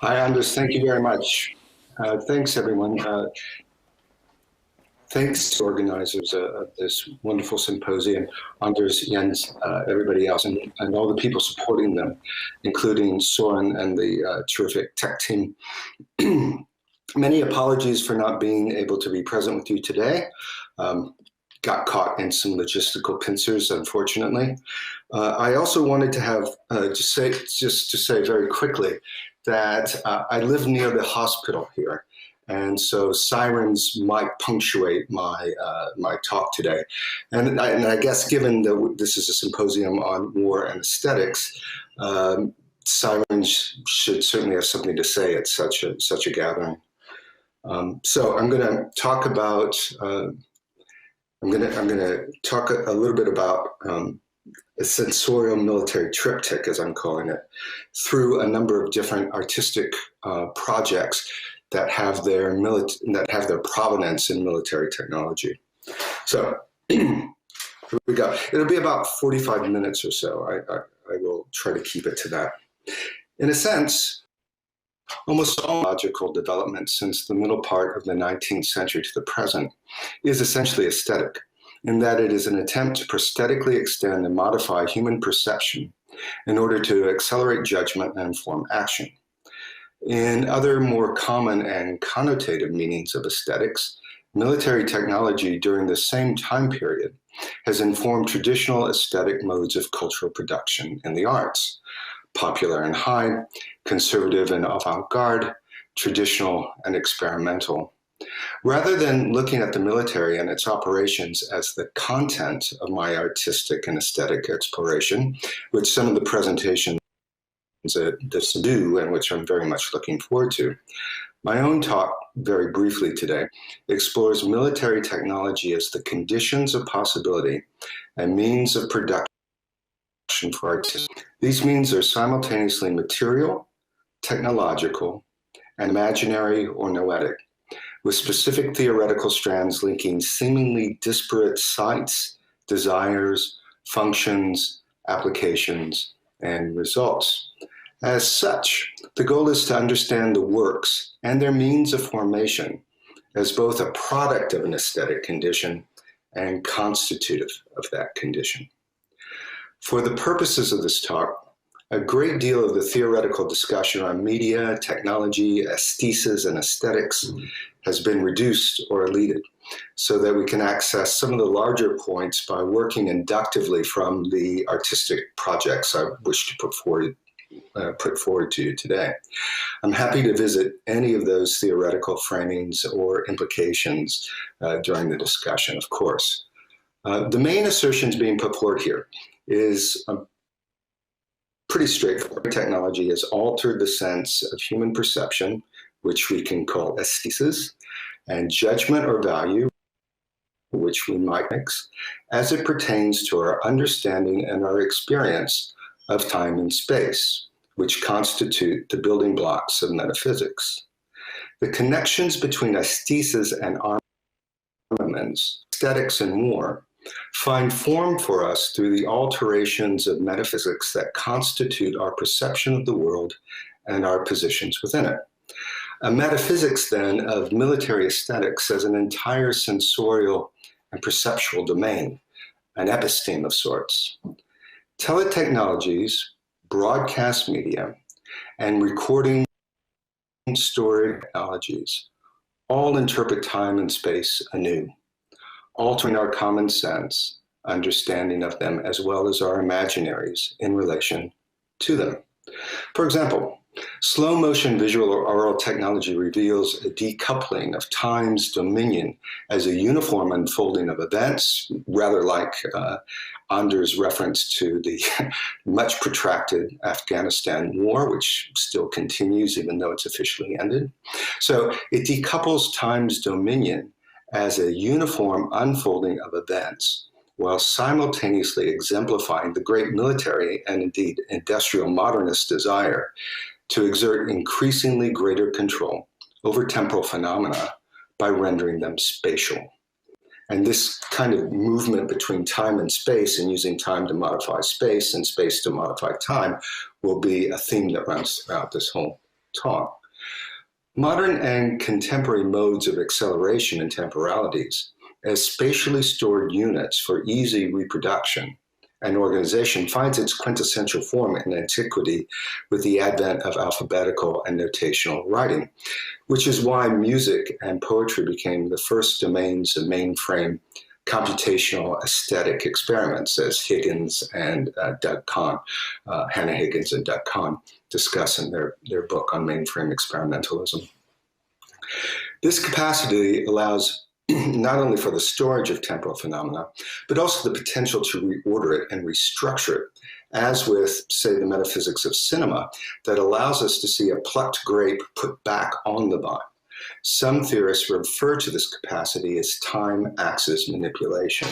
Hi, Anders. Thank you very much. Thanks, everyone. Thanks to organizers of this wonderful symposium, Anders, Jens, everybody else, and all the people supporting them, including Soren and the terrific tech team. Many apologies for not being able to be present with you today. Got caught in some logistical pincers, unfortunately. I also wanted to have just to say very quickly that I live near the hospital here, and so sirens might punctuate my my talk today. And I guess given that this is a symposium on war and aesthetics, sirens should certainly have something to say at such a gathering. So I'm going to talk about. I'm going to talk a little bit about a sensorial military triptych, as I'm calling it, through a number of different artistic projects that have their provenance in military technology. So here we go. It'll be about 45 minutes or so. I will try to keep it to that. In a sense, almost all logical development since the middle part of the 19th century to the present is essentially aesthetic, in that it is an attempt to prosthetically extend and modify human perception in order to accelerate judgment and inform action. In other more common and connotative meanings of aesthetics, military technology during the same time period has informed traditional aesthetic modes of cultural production in the arts: popular and high, conservative and avant-garde, traditional and experimental. Rather than looking at the military and its operations as the content of my artistic and aesthetic exploration, which some of the presentations do and which I'm very much looking forward to, my own talk, very briefly today, explores military technology as the conditions of possibility and means of production for artists. These means are simultaneously material, technological, and imaginary or noetic, with specific theoretical strands linking seemingly disparate sites, desires, functions, applications, and results. As such, the goal is to understand the works and their means of formation as both a product of an aesthetic condition and constitutive of that condition. For the purposes of this talk, a great deal of the theoretical discussion on media, technology, aesthesis, and aesthetics has been reduced or eluded so that we can access some of the larger points by working inductively from the artistic projects I wish to put forward to you today. I'm happy to visit any of those theoretical framings or implications during the discussion, of course. The main assertions being put forward here is pretty straightforward. Technology has altered the sense of human perception, which we can call aesthesis, and judgment or value, which we might mix, as it pertains to our understanding and our experience of time and space, which constitute the building blocks of metaphysics. The connections between aesthesis and armaments, aesthetics and war, find form for us through the alterations of metaphysics that constitute our perception of the world and our positions within it. A metaphysics, then, of military aesthetics as an entire sensorial and perceptual domain, an episteme of sorts. Teletechnologies, broadcast media, and recording storage technologies all interpret time and space anew, altering our common sense, understanding of them, as well as our imaginaries in relation to them. For example, slow motion visual or oral technology reveals a decoupling of time's dominion as a uniform unfolding of events, rather like Anders' reference to the much protracted Afghanistan war, which still continues even though it's officially ended. So it decouples time's dominion as a uniform unfolding of events, while simultaneously exemplifying the great military and indeed industrial modernist desire to exert increasingly greater control over temporal phenomena by rendering them spatial. And this kind of movement between time and space, and using time to modify space and space to modify time, will be a theme that runs throughout this whole talk. Modern and contemporary modes of acceleration and temporalities as spatially stored units for easy reproduction and organization finds its quintessential form in antiquity with the advent of alphabetical and notational writing, which is why music and poetry became the first domains of mainframe computational aesthetic experiments, as Higgins and Doug Kahn, Hannah Higgins and Doug Kahn discuss in their book on mainframe experimentalism. This capacity allows not only for the storage of temporal phenomena, but also the potential to reorder it and restructure it, as with, say, the metaphysics of cinema, that allows us to see a plucked grape put back on the vine. Some theorists refer to this capacity as time-axis manipulation.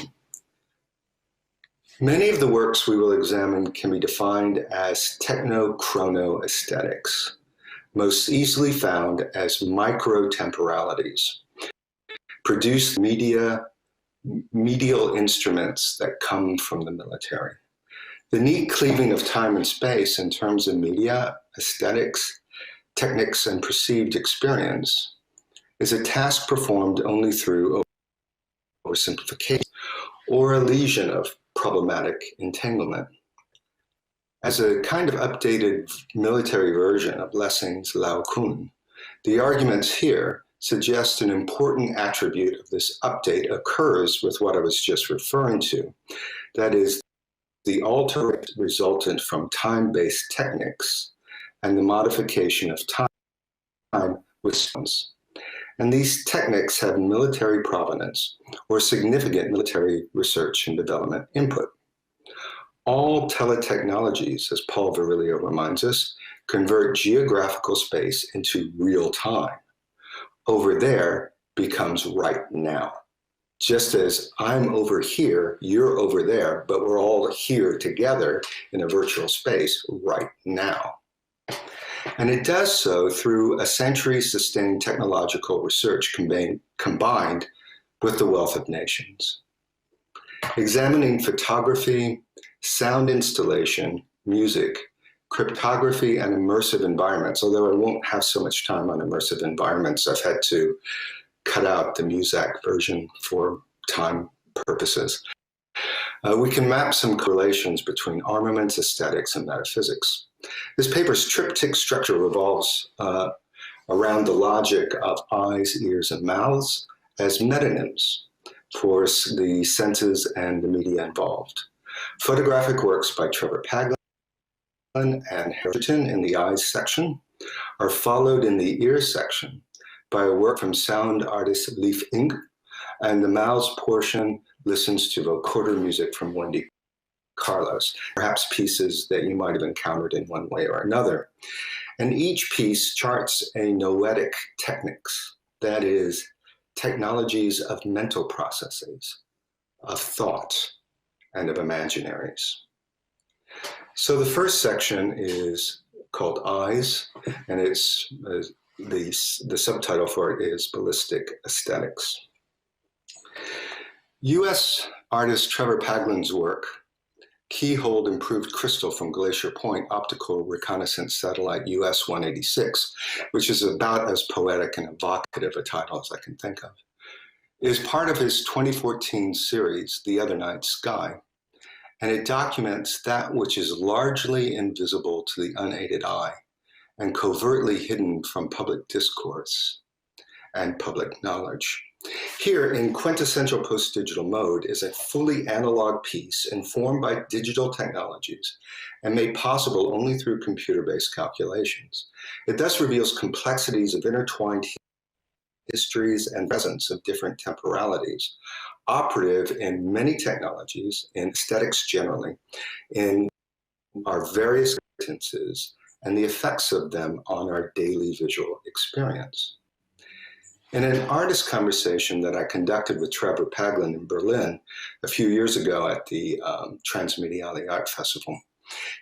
Many of the works we will examine can be defined as techno-chrono aesthetics, most easily found as micro-temporalities, produce medial instruments that come from the military. The neat cleaving of time and space in terms of media, aesthetics, techniques, and perceived experience is a task performed only through oversimplification or a lesion of problematic entanglement. As a kind of updated military version of Lessing's Lao Kun, the arguments here suggest an important attribute of this update occurs with what I was just referring to. That is, the alter resultant from time-based techniques and the modification of time with sounds. And these techniques have military provenance or significant military research and development input. All teletechnologies, as Paul Virilio reminds us, convert geographical space into real time. Over there becomes right now. Just as I'm over here, you're over there, but we're all here together in a virtual space right now. And it does so through a century-sustained technological research combined with the wealth of nations. Examining photography, sound installation, music, cryptography, and immersive environments, although I won't have so much time on immersive environments, I've had to cut out the Muzak version for time purposes. We can map some correlations between armaments, aesthetics, and metaphysics. This paper's triptych structure revolves around the logic of eyes, ears, and mouths as metonyms for the senses and the media involved. Photographic works by Trevor Paglen and Harrington in the eyes section are followed in the ears section by a work from sound artist Leif Ing, and the mouths portion listens to vocoder music from Wendy Carlos, perhaps pieces that you might have encountered in one way or another. And each piece charts a noetic techniques, that is, technologies of mental processes, of thought, and of imaginaries. So the first section is called Eyes, and it's the subtitle for it is Ballistic Aesthetics. US artist Trevor Paglen's work, Keyhole Improved Crystal from Glacier Point Optical Reconnaissance Satellite US-186, which is about as poetic and evocative a title as I can think of, is part of his 2014 series, The Other Night Sky, and it documents that which is largely invisible to the unaided eye and covertly hidden from public discourse and public knowledge. Here, in quintessential post-digital mode, is a fully analog piece informed by digital technologies and made possible only through computer-based calculations. It thus reveals complexities of intertwined histories and presence of different temporalities, operative in many technologies, in aesthetics generally, in our various experiences, and the effects of them on our daily visual experience. In an artist conversation that I conducted with Trevor Paglen in Berlin a few years ago at the Transmediale Art Festival,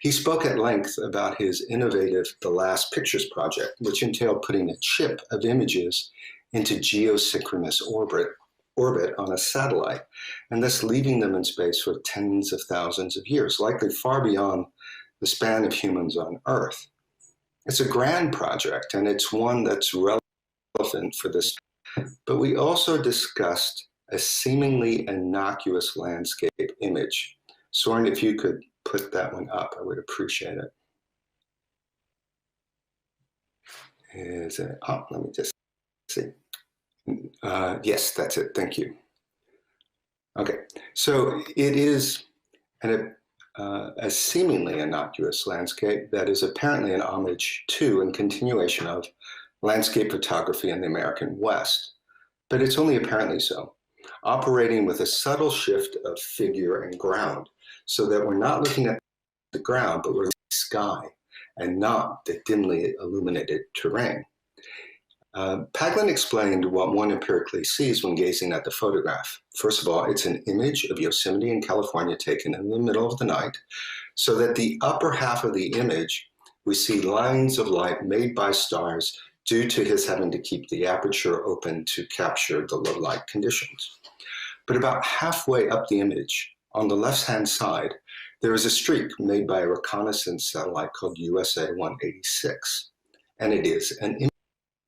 he spoke at length about his innovative The Last Pictures project, which entailed putting a chip of images into geosynchronous orbit on a satellite, and thus leaving them in space for tens of thousands of years, likely far beyond the span of humans on Earth. It's a grand project, and it's one that's relevant for this. But we also discussed a seemingly innocuous landscape image. Soren, if you could put that one up, I would appreciate it. Is it up? Let me just see. Yes, that's it. Thank you. Okay, so it is a seemingly innocuous landscape that is apparently an homage to and continuation of landscape photography in the American West, but it's only apparently so, operating with a subtle shift of figure and ground, so that we're not looking at the ground, but we're looking at the sky and not the dimly illuminated terrain. Paglin explained what one empirically sees when gazing at the photograph. First of all, it's an image of Yosemite in California taken in the middle of the night, so that the upper half of the image, we see lines of light made by stars due to his having to keep the aperture open to capture the low light conditions. But about halfway up the image, on the left-hand side, there is a streak made by a reconnaissance satellite called USA-186, and it is an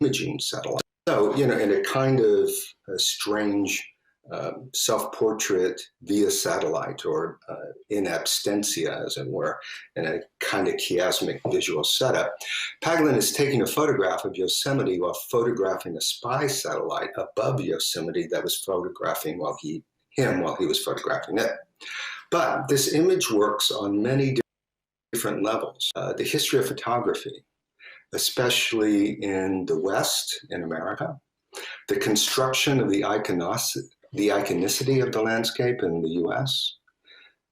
imaging satellite. So, in a kind of a strange self-portrait via satellite, or in absentia, as it were, in a kind of chiasmic visual setup, Paglin is taking a photograph of Yosemite while photographing a spy satellite above Yosemite that was photographing while he was photographing it. But this image works on many different levels. The history of photography, especially in the West, in America, the construction of the iconicity of the landscape in the US,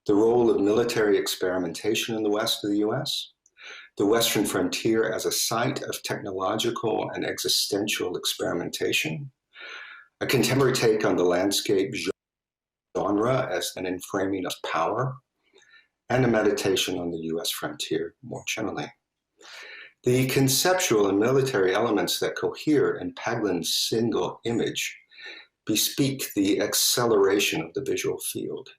the role of military experimentation in the West of the US, the Western frontier as a site of technological and existential experimentation, a contemporary take on the landscape genre as an enframing of power, and a meditation on the US frontier more generally. The conceptual and military elements that cohere in Paglin's single image bespeak the acceleration of the visual field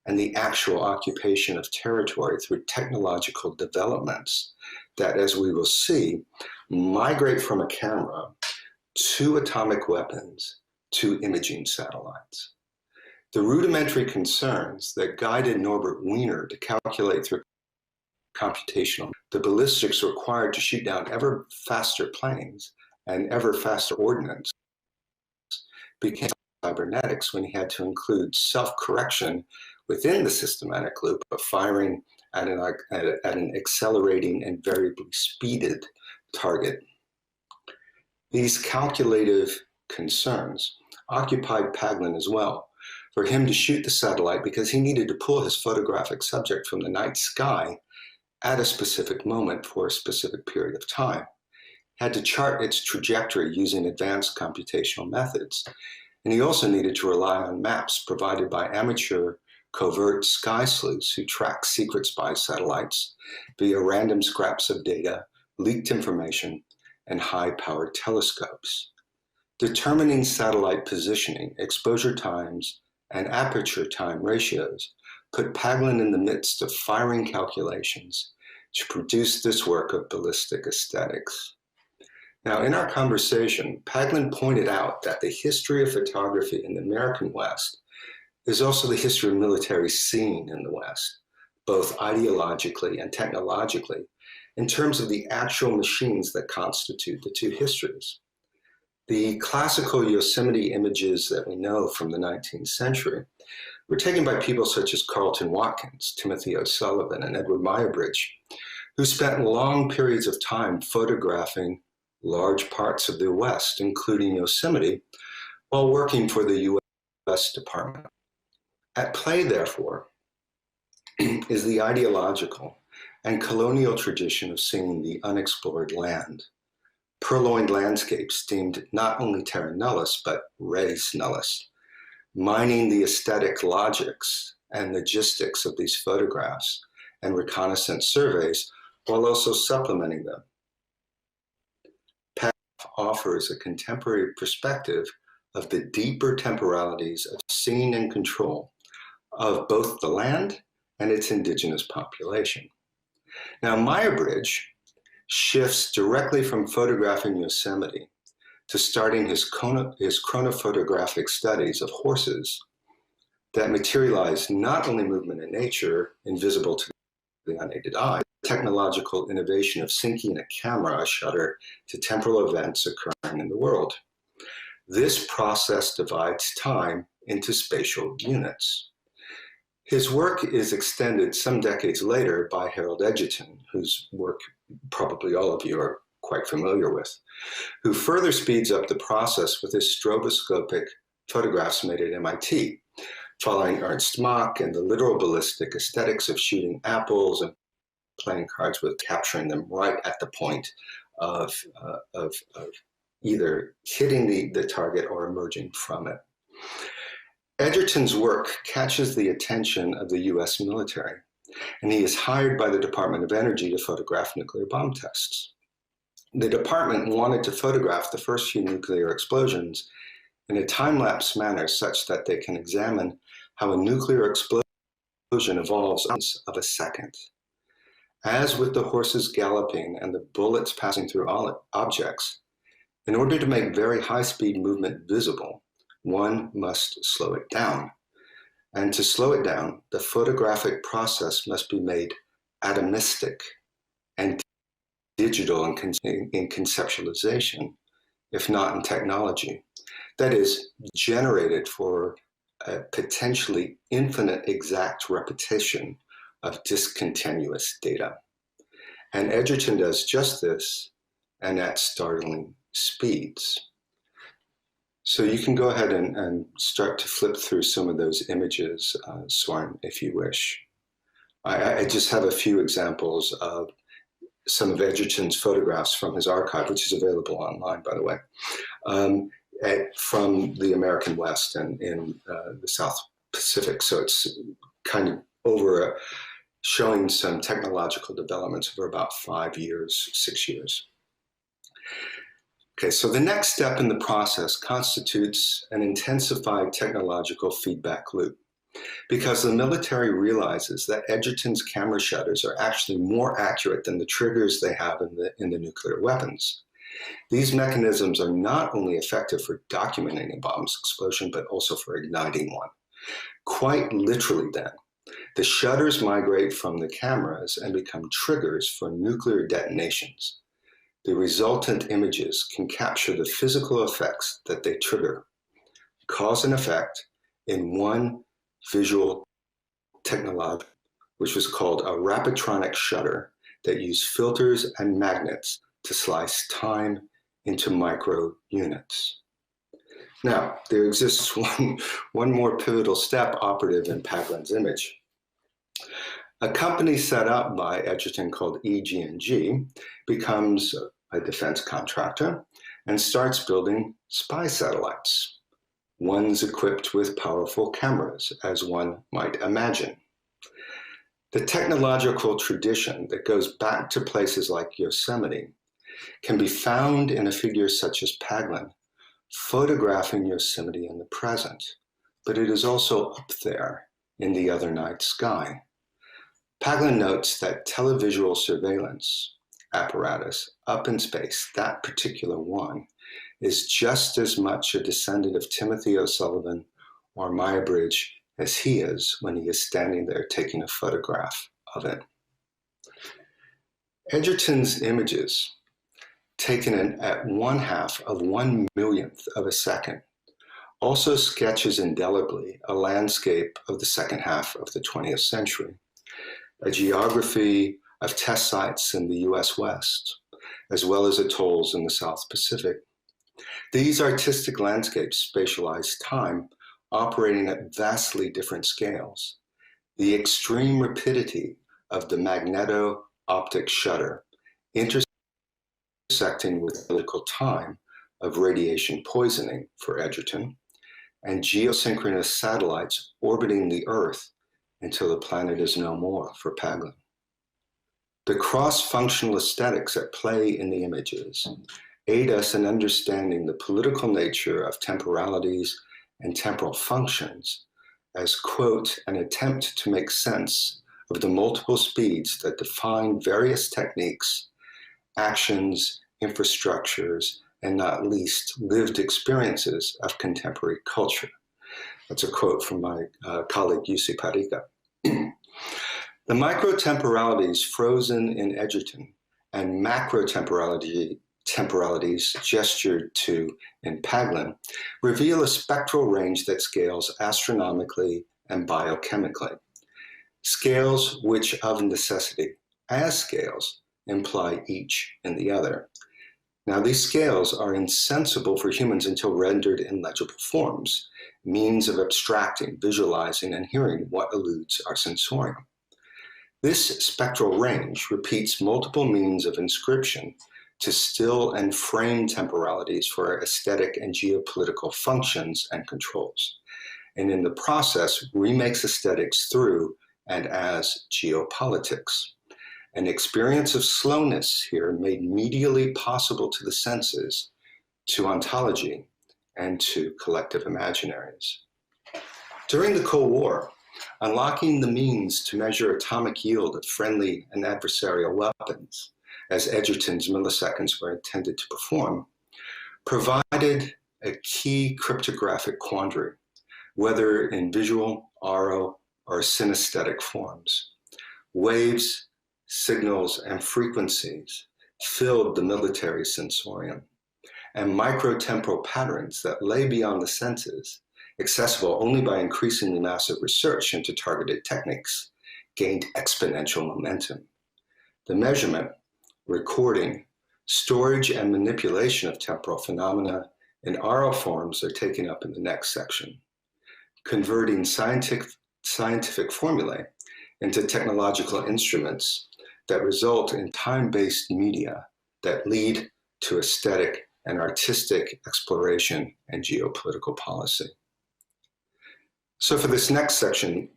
and the actual occupation of territory through technological developments that, as we will see, migrate from a camera to atomic weapons to imaging satellites. The rudimentary concerns that guided Norbert Wiener to calculate through computational the ballistics required to shoot down ever faster planes and ever faster ordnance became cybernetics when he had to include self-correction within the systematic loop of firing at an accelerating and variably speeded target. These calculative concerns occupied Paglin as well, for him to shoot the satellite because he needed to pull his photographic subject from the night sky at a specific moment for a specific period of time. He had to chart its trajectory using advanced computational methods. And he also needed to rely on maps provided by amateur covert sky sleuths who track secret spy satellites via random scraps of data, leaked information, and high-powered telescopes. Determining satellite positioning, exposure times, and aperture time ratios put Paglin in the midst of firing calculations to produce this work of ballistic aesthetics. Now, in our conversation, Paglin pointed out that the history of photography in the American West is also the history of military scene in the West, both ideologically and technologically, in terms of the actual machines that constitute the two histories. The classical Yosemite images that we know from the 19th century were taken by people such as Carlton Watkins, Timothy O'Sullivan, and Edward Muybridge, who spent long periods of time photographing large parts of the West, including Yosemite, while working for the U.S. Department. At play, therefore, is the ideological and colonial tradition of seeing the unexplored land, purloined landscapes deemed not only terra nullis, but res nullis, mining the aesthetic logics and logistics of these photographs and reconnaissance surveys, while also supplementing them. PAF offers a contemporary perspective of the deeper temporalities of seeing and control of both the land and its indigenous population. Now, Muybridge shifts directly from photographing Yosemite to starting his chronophotographic studies of horses that materialize not only movement in nature, invisible to the unaided eye, but technological innovation of syncing a camera shutter to temporal events occurring in the world. This process divides time into spatial units. His work is extended some decades later by Harold Edgerton, whose work probably all of you are quite familiar with, who further speeds up the process with his stroboscopic photographs made at MIT, following Ernst Mach and the literal ballistic aesthetics of shooting apples and playing cards with capturing them right at the point of either hitting the target or emerging from it. Edgerton's work catches the attention of the US military, and he is hired by the Department of Energy to photograph nuclear bomb tests. The department wanted to photograph the first few nuclear explosions in a time-lapse manner such that they can examine how a nuclear explosion evolves in of a second. As with the horses galloping and the bullets passing through objects, in order to make very high-speed movement visible, one must slow it down. And to slow it down, the photographic process must be made atomistic and digital in conceptualization, if not in technology. That is, generated for a potentially infinite exact repetition of discontinuous data. And Edgerton does just this, and at startling speeds. So you can go ahead and start to flip through some of those images, Swarn, if you wish. I just have a few examples of some of Edgerton's photographs from his archive, which is available online, by the way, from the American West and in the South Pacific. So it's kind of over showing some technological developments over about 5 years, 6 years. Okay, so the next step in the process constitutes an intensified technological feedback loop, because the military realizes that Edgerton's camera shutters are actually more accurate than the triggers they have in the nuclear weapons. These mechanisms are not only effective for documenting a bomb's explosion, but also for igniting one. Quite literally then, the shutters migrate from the cameras and become triggers for nuclear detonations. The resultant images can capture the physical effects that they trigger, cause and effect in one visual technology, which was called a rapidtronic shutter that used filters and magnets to slice time into micro units. Now, there exists one more pivotal step operative in Paglen's image. A company set up by Edgerton called EG&G becomes a defense contractor and starts building spy satellites, ones equipped with powerful cameras, as one might imagine. The technological tradition that goes back to places like Yosemite can be found in a figure such as Paglen, photographing Yosemite in the present, but it is also up there in the other night sky. Paglen notes that televisual surveillance apparatus up in space, that particular one, is just as much a descendant of Timothy O'Sullivan or Muybridge as he is when he is standing there taking a photograph of it. Edgerton's images, taken at 1/2 of 1/1,000,000th of a second, also sketches indelibly a landscape of the second half of the 20th century, a geography of test sites in the US West, as well as atolls in the South Pacific. These artistic landscapes spatialize time, operating at vastly different scales. The extreme rapidity of the magneto-optic shutter intersecting with political time of radiation poisoning for Edgerton, and geosynchronous satellites orbiting the Earth until the planet is no more for Paglen. The cross-functional aesthetics at play in the images aid us in understanding the political nature of temporalities and temporal functions as, quote, an attempt to make sense of the multiple speeds that define various techniques actions, infrastructures, and not least lived experiences of contemporary culture. That's a quote from my colleague Jussi Parikka. The microtemporalities frozen in Egerton and macrotemporalities gestured to in Paglin reveal a spectral range that scales astronomically and biochemically. Scales which of necessity, as scales, imply each in the other. Now, these scales are insensible for humans until rendered in legible forms, means of abstracting, visualizing, and hearing what eludes our sensorium. This spectral range repeats multiple means of inscription to still and frame temporalities for aesthetic and geopolitical functions and controls, and in the process remakes aesthetics through and as geopolitics. An experience of slowness here made medially possible to the senses, to ontology, and to collective imaginaries. During the Cold War, unlocking the means to measure atomic yield of friendly and adversarial weapons, as Egerton's milliseconds were intended to perform, provided a key cryptographic quandary, whether in visual, aural, or synesthetic forms. Waves, signals, and frequencies filled the military sensorium, and microtemporal patterns that lay beyond the senses, accessible only by increasingly massive research into targeted techniques, gained exponential momentum. The measurement, recording, storage, and manipulation of temporal phenomena in aural forms are taken up in the next section. Converting scientific formulae into technological instruments that result in time-based media that lead to aesthetic and artistic exploration and geopolitical policy. So for this next section,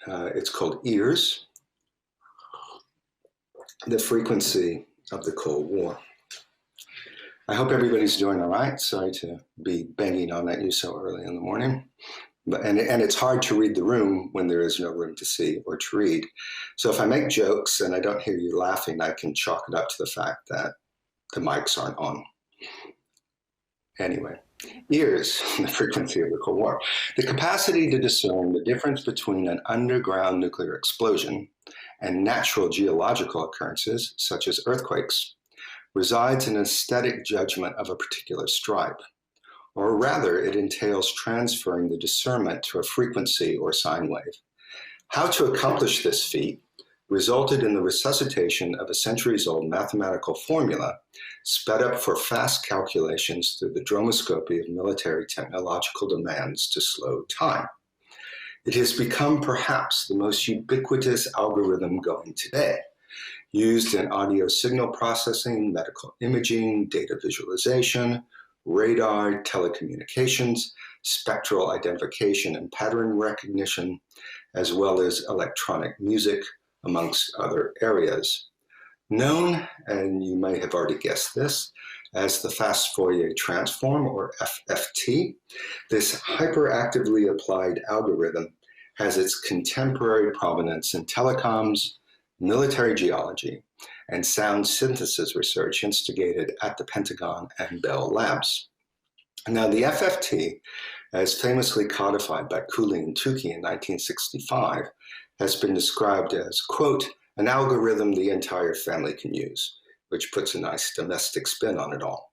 it's called Ears, the frequency of the Cold War. I hope everybody's doing all right. Sorry to be banging on at you so early in the morning. And it's hard to read the room when there is no room to see or to read. So if I make jokes and I don't hear you laughing, I can chalk it up to the fact that the mics aren't on. Anyway, ears, the frequency of the Cold War. The capacity to discern the difference between an underground nuclear explosion and natural geological occurrences, such as earthquakes, resides in an aesthetic judgment of a particular stripe. Or rather, it entails transferring the discernment to a frequency or sine wave. How to accomplish this feat resulted in the resuscitation of a centuries-old mathematical formula sped up for fast calculations through the dromoscopy of military technological demands to slow time. It has become perhaps the most ubiquitous algorithm going today, used in audio signal processing, medical imaging, data visualization, radar, telecommunications, spectral identification and pattern recognition, as well as electronic music, amongst other areas. Known, and you may have already guessed this, as the fast Fourier transform, or FFT, this hyperactively applied algorithm has its contemporary provenance in telecoms, military geology, and sound synthesis research instigated at the Pentagon and Bell Labs. Now, the FFT, as famously codified by Cooley and Tukey in 1965, has been described as, quote, an algorithm the entire family can use, which puts a nice domestic spin on it all.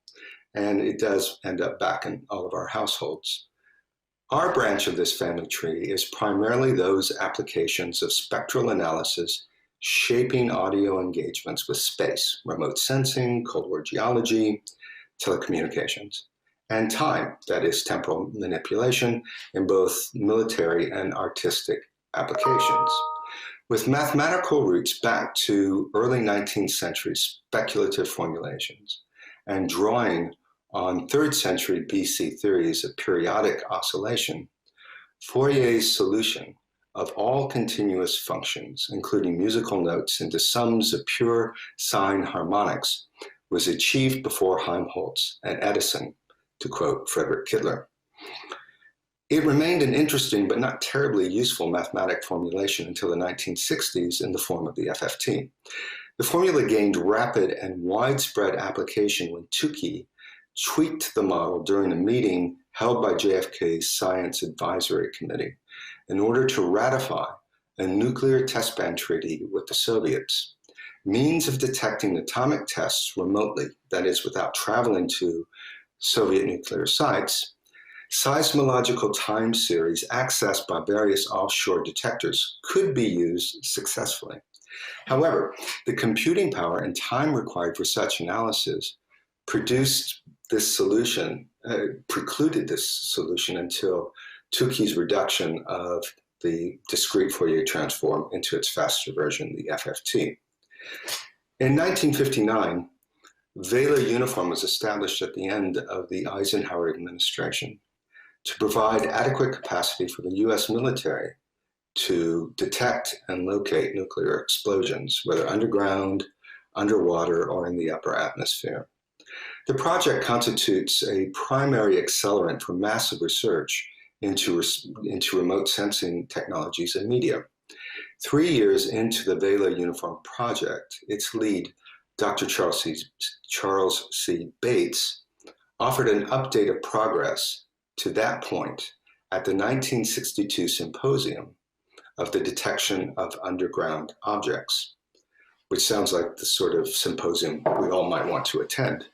And it does end up back in all of our households. Our branch of this family tree is primarily those applications of spectral analysis shaping audio engagements with space, remote sensing, Cold War geology, telecommunications, and time, that is temporal manipulation in both military and artistic applications. With mathematical roots back to early 19th century speculative formulations and drawing on 3rd century BC theories of periodic oscillation, Fourier's solution of all continuous functions, including musical notes into sums of pure sine harmonics, was achieved before Helmholtz and Edison, to quote Frederick Kittler. It remained an interesting but not terribly useful mathematic formulation until the 1960s in the form of the FFT. The formula gained rapid and widespread application when Tukey tweaked the model during a meeting held by JFK's Science Advisory Committee in order to ratify a nuclear test ban treaty with the Soviets. Means of detecting atomic tests remotely, that is, without traveling to Soviet nuclear sites, seismological time series accessed by various offshore detectors could be used successfully. However, the computing power and time required for such analysis precluded this solution until Tukey's reduction of the discrete Fourier transform into its faster version, the FFT. In 1959, Vela uniform was established at the end of the Eisenhower administration to provide adequate capacity for the US military to detect and locate nuclear explosions, whether underground, underwater, or in the upper atmosphere. The project constitutes a primary accelerant for massive research into remote sensing technologies and media. 3 years into the Vela Uniform project, its lead, Dr. Charles C. Bates, offered an update of progress to that point at the 1962 Symposium of the Detection of Underground Objects, which sounds like the sort of symposium we all might want to attend.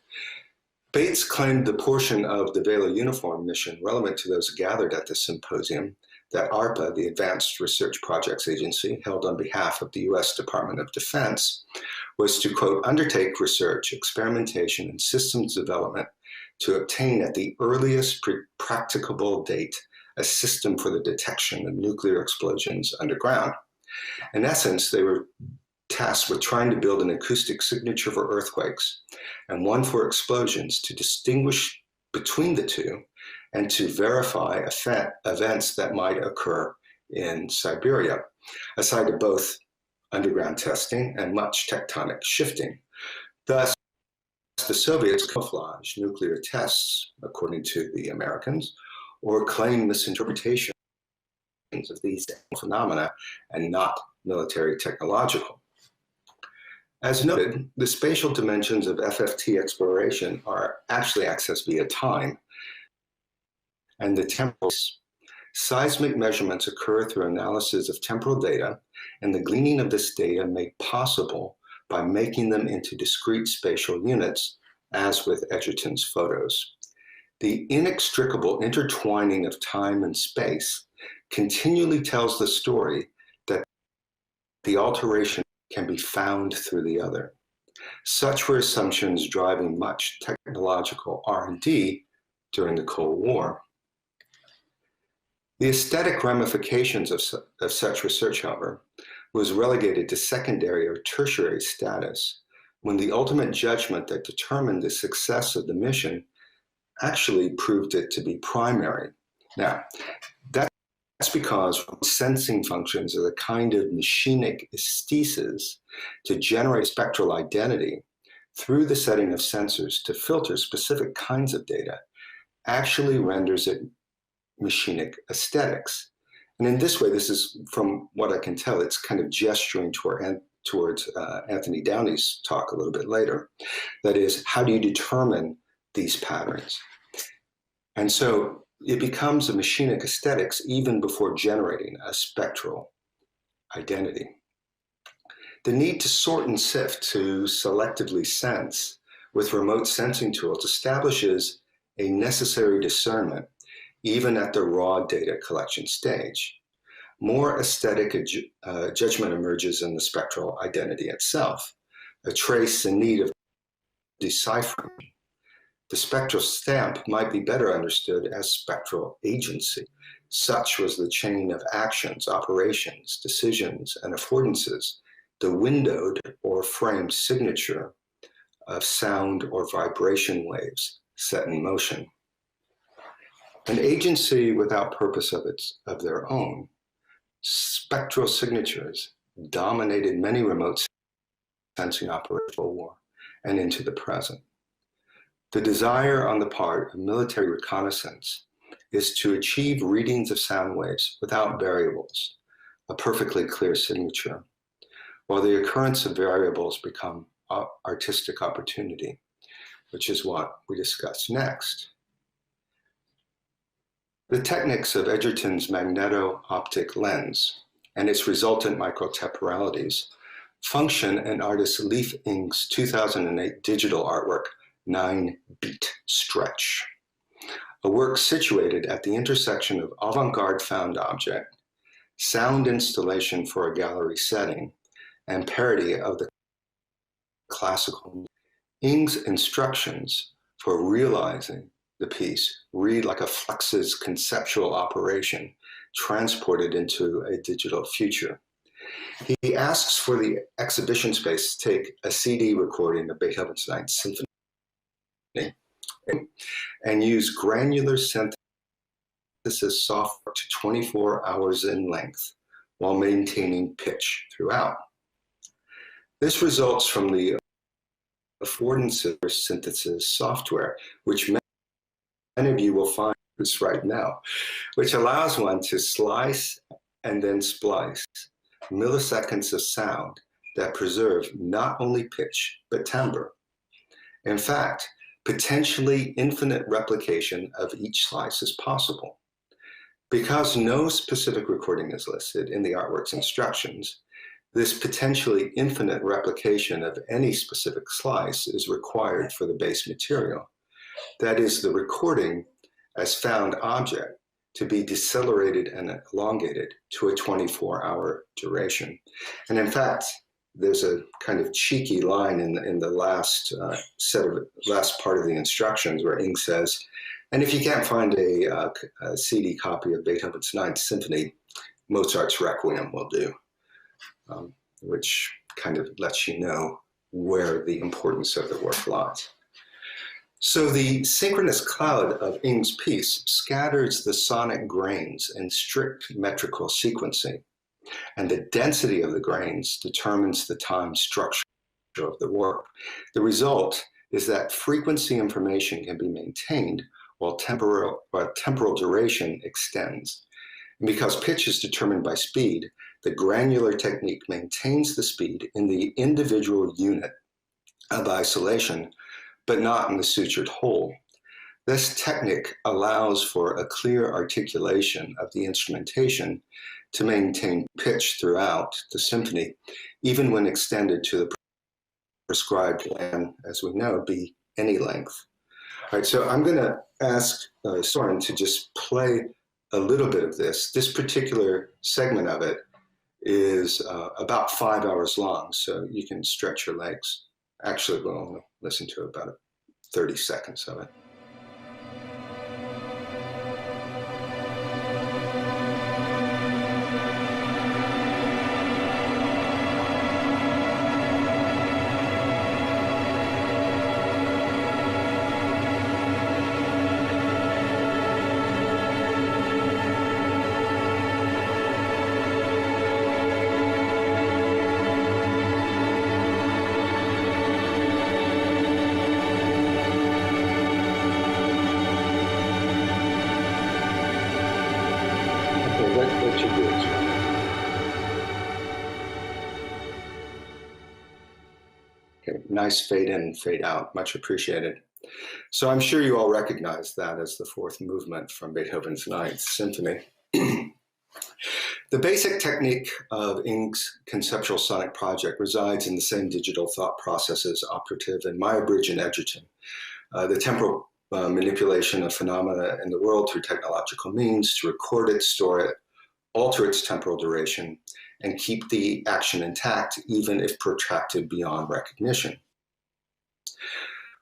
Bates claimed the portion of the Vela Uniform mission relevant to those gathered at the symposium that ARPA, the Advanced Research Projects Agency, held on behalf of the US Department of Defense, was to, quote, undertake research, experimentation, and systems development to obtain at the earliest practicable date a system for the detection of nuclear explosions underground. In essence, they were tasked with trying to build an acoustic signature for earthquakes and one for explosions to distinguish between the two and to verify events that might occur in Siberia, aside to both underground testing and much tectonic shifting. Thus, the Soviets camouflaged nuclear tests, according to the Americans, or claimed misinterpretations of these phenomena and not military technological. As noted, the spatial dimensions of FFT exploration are actually accessed via time, and the temporal seismic measurements occur through analysis of temporal data, and the gleaning of this data made possible by making them into discrete spatial units, as with Edgerton's photos. The inextricable intertwining of time and space continually tells the story that the alteration can be found through the other. Such were assumptions driving much technological R&D during the Cold War. The aesthetic ramifications of such research, however, was relegated to secondary or tertiary status when the ultimate judgment that determined the success of the mission actually proved it to be primary. Now, that's because sensing functions are the kind of machinic aesthesis to generate spectral identity through the setting of sensors to filter specific kinds of data actually renders it machinic aesthetics. And in this way, this is, from what I can tell, it's kind of gesturing towards Anthony Downey's talk a little bit later. That is, how do you determine these patterns? And so it becomes a machinic aesthetics even before generating a spectral identity. The need to sort and sift to selectively sense with remote sensing tools establishes a necessary discernment even at the raw data collection stage. More aesthetic judgment emerges in the spectral identity itself, a trace in need of deciphering. The spectral stamp might be better understood as spectral agency. Such was the chain of actions, operations, decisions, and affordances, the windowed or framed signature of sound or vibration waves set in motion. An agency without purpose of their own, spectral signatures dominated many remote sensing operations of war and into the present. The desire on the part of military reconnaissance is to achieve readings of sound waves without variables, a perfectly clear signature. while the occurrence of variables become artistic opportunity, which is what we discuss next. The techniques of Edgerton's magneto-optic lens and its resultant microtemporalities function in artist Leif Ing's 2008 digital artwork, 9-Beat Stretch, a work situated at the intersection of avant-garde found object, sound installation for a gallery setting, and parody of the classical. Ing's instructions for realizing the piece read like a Flux's conceptual operation transported into a digital future. He asks for the exhibition space to take a CD recording of Beethoven's Ninth Symphony and use granular synthesis software to 24 hours in length while maintaining pitch throughout. This results from the affordances synthesis software, which many of you will find this right now, which allows one to slice and then splice milliseconds of sound that preserve not only pitch, but timbre. In fact, potentially infinite replication of each slice is possible. Because no specific recording is listed in the artwork's instructions, this potentially infinite replication of any specific slice is required for the base material. That is, the recording as found object to be decelerated and elongated to a 24-hour duration. And in fact, there's a kind of cheeky line in the last last part of the instructions where Ing says, and if you can't find a CD copy of Beethoven's Ninth Symphony, Mozart's Requiem will do, which kind of lets you know where the importance of the work lies. So the synchronous cloud of Ing's piece scatters the sonic grains in strict metrical sequencing, and the density of the grains determines the time structure of the work. The result is that frequency information can be maintained while temporal duration extends. And because pitch is determined by speed, the granular technique maintains the speed in the individual unit of isolation, but not in the sutured whole. This technique allows for a clear articulation of the instrumentation to maintain pitch throughout the symphony, even when extended to the prescribed and, as we know, be any length. All right, so I'm going to ask Soren to just play a little bit of this. This particular segment of it is about 5 hours long, so you can stretch your legs. Actually, we'll listen to about 30 seconds of it. Nice fade in, fade out, much appreciated. So I'm sure you all recognize that as the fourth movement from Beethoven's Ninth Symphony. The basic technique of Ing's conceptual sonic project resides in the same digital thought processes operative in Meyerabridge and Edgerton. The temporal manipulation of phenomena in the world through technological means to record it, store it, alter its temporal duration, and keep the action intact even if protracted beyond recognition.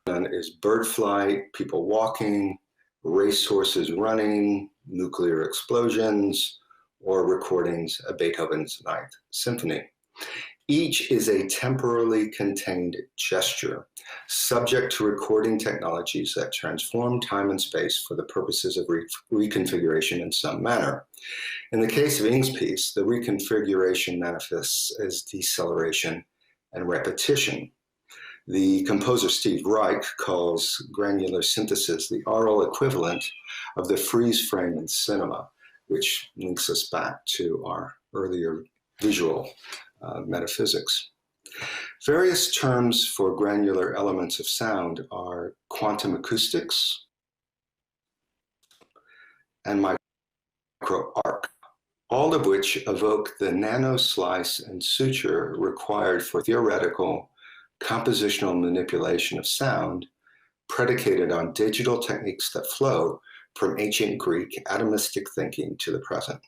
And is bird flight, people walking, racehorses running, nuclear explosions, or recordings of Beethoven's Ninth Symphony. Each is a temporally contained gesture, subject to recording technologies that transform time and space for the purposes of reconfiguration in some manner. In the case of Ing's piece, the reconfiguration manifests as deceleration and repetition. The composer Steve Reich calls granular synthesis the aural equivalent of the freeze frame in cinema, which links us back to our earlier visual metaphysics. Various terms for granular elements of sound are quantum acoustics and microarc, all of which evoke the nanoslice and suture required for theoretical compositional manipulation of sound, predicated on digital techniques that flow from ancient Greek atomistic thinking to the present.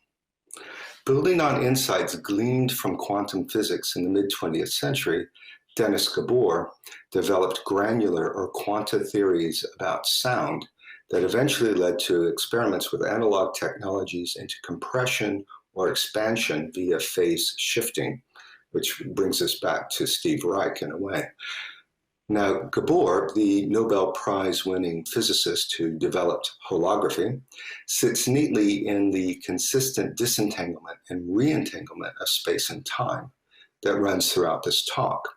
Building on insights gleaned from quantum physics in the mid-20th century, Dennis Gabor developed granular or quanta theories about sound that eventually led to experiments with analog technologies into compression or expansion via phase shifting, which brings us back to Steve Reich in a way. Now, Gabor, the Nobel Prize-winning physicist who developed holography, sits neatly in the consistent disentanglement and reentanglement of space and time that runs throughout this talk.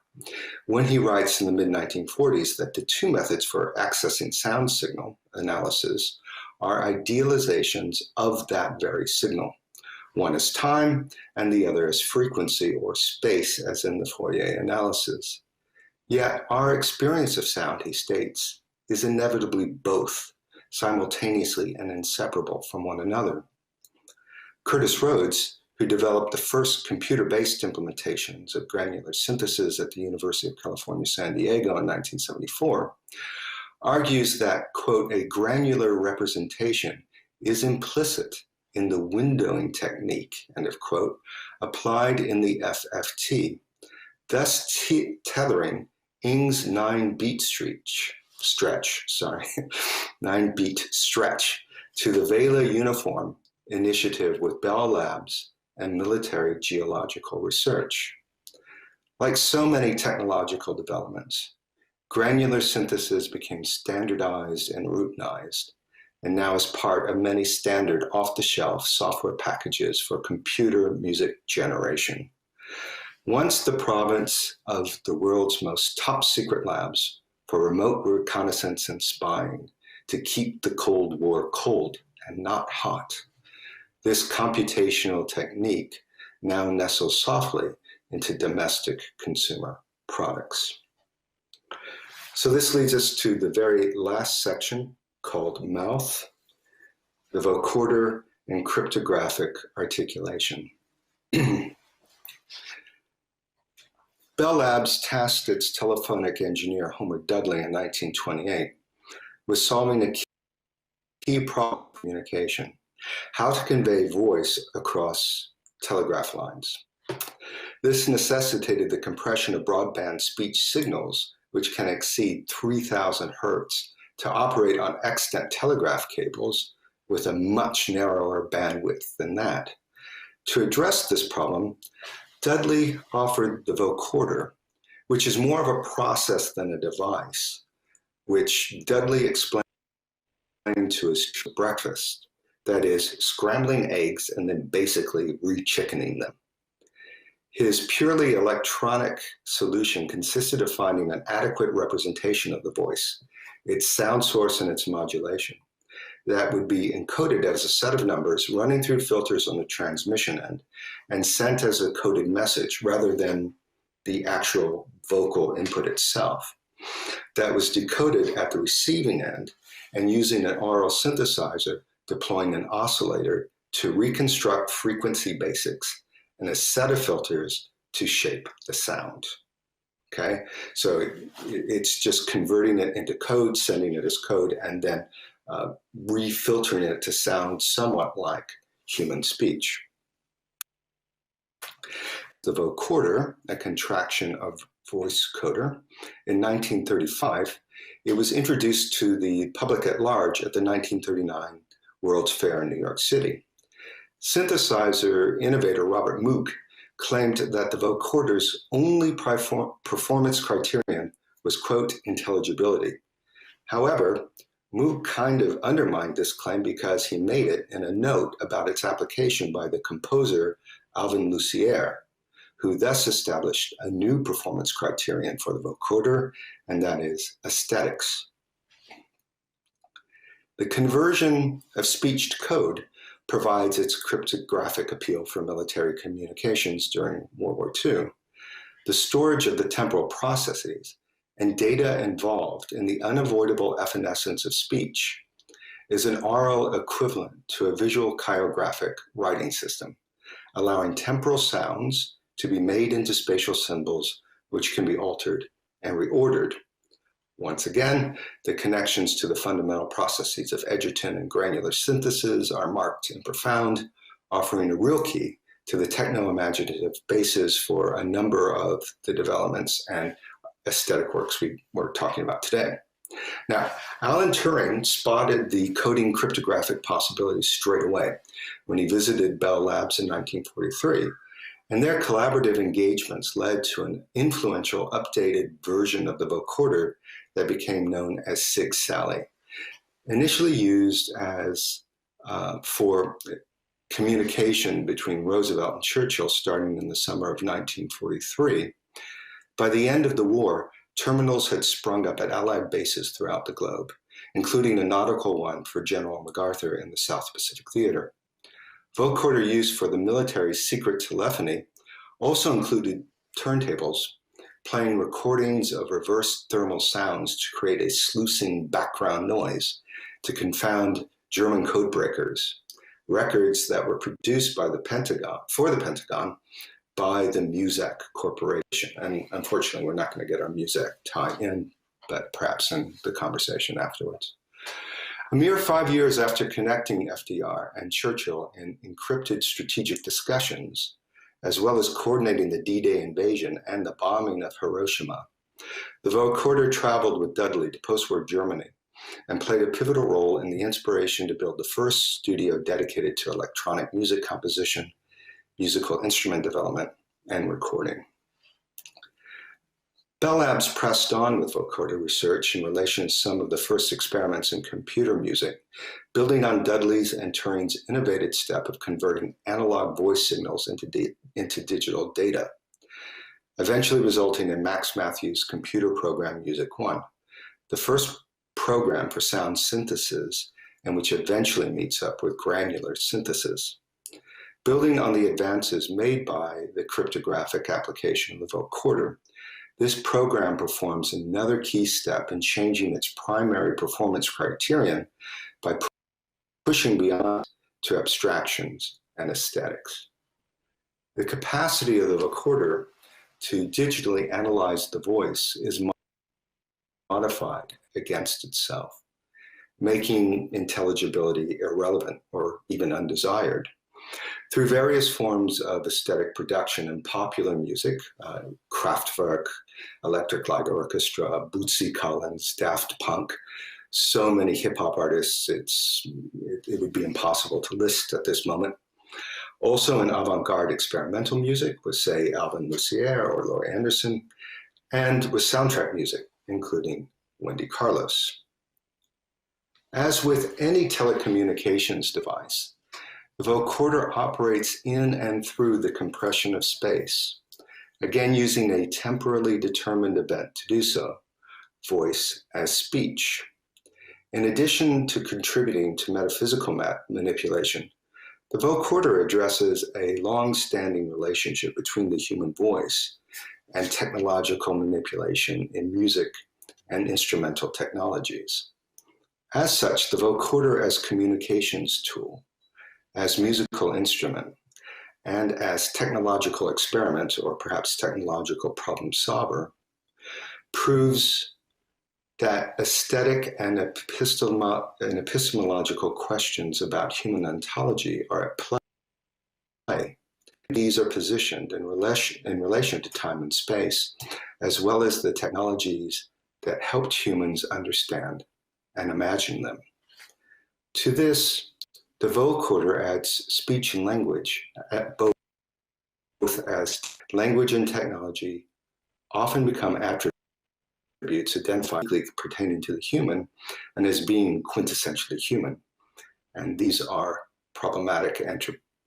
When he writes in the mid-1940s that the two methods for accessing sound signal analysis are idealizations of that very signal. One is time, and the other is frequency or space, as in the Fourier analysis. Yet our experience of sound, he states, is inevitably both, simultaneously and inseparable from one another. Curtis Rhodes, who developed the first computer-based implementations of granular synthesis at the University of California, San Diego in 1974, argues that, quote, a granular representation is implicit in the windowing technique, end of quote, applied in the FFT, thus tethering Ing's 9-beat stretch to the Vela Uniform initiative with Bell Labs and military geological research. Like so many technological developments, granular synthesis became standardized and routinized, and now is part of many standard off-the-shelf software packages for computer music generation. Once the province of the world's most top-secret labs for remote reconnaissance and spying to keep the Cold War cold and not hot, this computational technique now nestles softly into domestic consumer products. So this leads us to the very last section called Mouth, the Vocoder and cryptographic articulation. Bell Labs tasked its telephonic engineer Homer Dudley in 1928 with solving a key problem of communication: how to convey voice across telegraph lines. This necessitated the compression of broadband speech signals, which can exceed 3,000 hertz, to operate on extant telegraph cables with a much narrower bandwidth than that. To address this problem, Dudley offered the vocoder, which is more of a process than a device, which Dudley explained to us for breakfast, that is, scrambling eggs and then basically re-chickening them. His purely electronic solution consisted of finding an adequate representation of the voice, its sound source and its modulation, that would be encoded as a set of numbers running through filters on the transmission end and sent as a coded message rather than the actual vocal input itself, that was decoded at the receiving end and using an aural synthesizer deploying an oscillator to reconstruct frequency basics and a set of filters to shape the sound. Okay, so it's just converting it into code, sending it as code, and then refiltering it to sound somewhat like human speech. The vocoder, a contraction of voice coder, in 1935, it was introduced to the public at large at the 1939 World's Fair in New York City. Synthesizer innovator Robert Moog claimed that the vocoder's only performance criterion was, quote, intelligibility. However, Moog kind of undermined this claim because he made it in a note about its application by the composer Alvin Lucier, who thus established a new performance criterion for the vocoder, and that is aesthetics. The conversion of speech to code provides its cryptographic appeal for military communications during World War II. The storage of the temporal processes and data involved in the unavoidable evanescence of speech is an oral equivalent to a visual chirographic writing system, allowing temporal sounds to be made into spatial symbols which can be altered and reordered. Once again, the connections to the fundamental processes of Egerton and granular synthesis are marked and profound, offering a real key to the techno-imaginative basis for a number of the developments and aesthetic works we're talking about today. Now, Alan Turing spotted the coding cryptographic possibilities straight away when he visited Bell Labs in 1943, and their collaborative engagements led to an influential updated version of the vocoder that became known as Sig Sally. Initially used as for communication between Roosevelt and Churchill starting in the summer of 1943, by the end of the war, terminals had sprung up at Allied bases throughout the globe, including a nautical one for General MacArthur in the South Pacific Theater. Vocoder use for the military's secret telephony also included turntables, playing recordings of reverse thermal sounds to create a sluicing background noise to confound German codebreakers, records that were produced by the Pentagon, by the Muzak Corporation. And unfortunately, we're not going to get our Muzak tie in, but perhaps in the conversation afterwards. A mere 5 years after connecting FDR and Churchill in encrypted strategic discussions, as well as coordinating the D-Day invasion and the bombing of Hiroshima, the vocoder traveled with Dudley to post-war Germany and played a pivotal role in the inspiration to build the first studio dedicated to electronic music composition, musical instrument development, and recording. Bell Labs pressed on with vocoder research in relation to some of the first experiments in computer music, building on Dudley's and Turing's innovative step of converting analog voice signals into digital data, eventually resulting in Max Matthews' computer program Music 1, the first program for sound synthesis, and which eventually meets up with granular synthesis. Building on the advances made by the cryptographic application of the vocoder, this program performs another key step in changing its primary performance criterion by pushing beyond to abstractions and aesthetics. The capacity of the vocoder to digitally analyze the voice is modified against itself, making intelligibility irrelevant or even undesired. Through various forms of aesthetic production in popular music, Kraftwerk, Electric Light Orchestra, Bootsy Collins, Daft Punk, so many hip-hop artists, it would be impossible to list at this moment. Also in avant-garde experimental music with, say, Alvin Lucier or Laurie Anderson, and with soundtrack music, including Wendy Carlos. As with any telecommunications device, the vocoder operates in and through the compression of space, again using a temporally determined event to do so, voice as speech. In addition to contributing to metaphysical manipulation, the vocoder addresses a long-standing relationship between the human voice and technological manipulation in music and instrumental technologies. As such, the vocoder as communications tool, as musical instrument, and as technological experiment, or perhaps technological problem solver, proves that aesthetic and epistemological questions about human ontology are at play. These are positioned in relation to time and space, as well as the technologies that helped humans understand and imagine them. To this, the vocoder adds speech and language, both as language and technology often become attributes identifiably pertaining to the human and as being quintessentially human. And these are problematic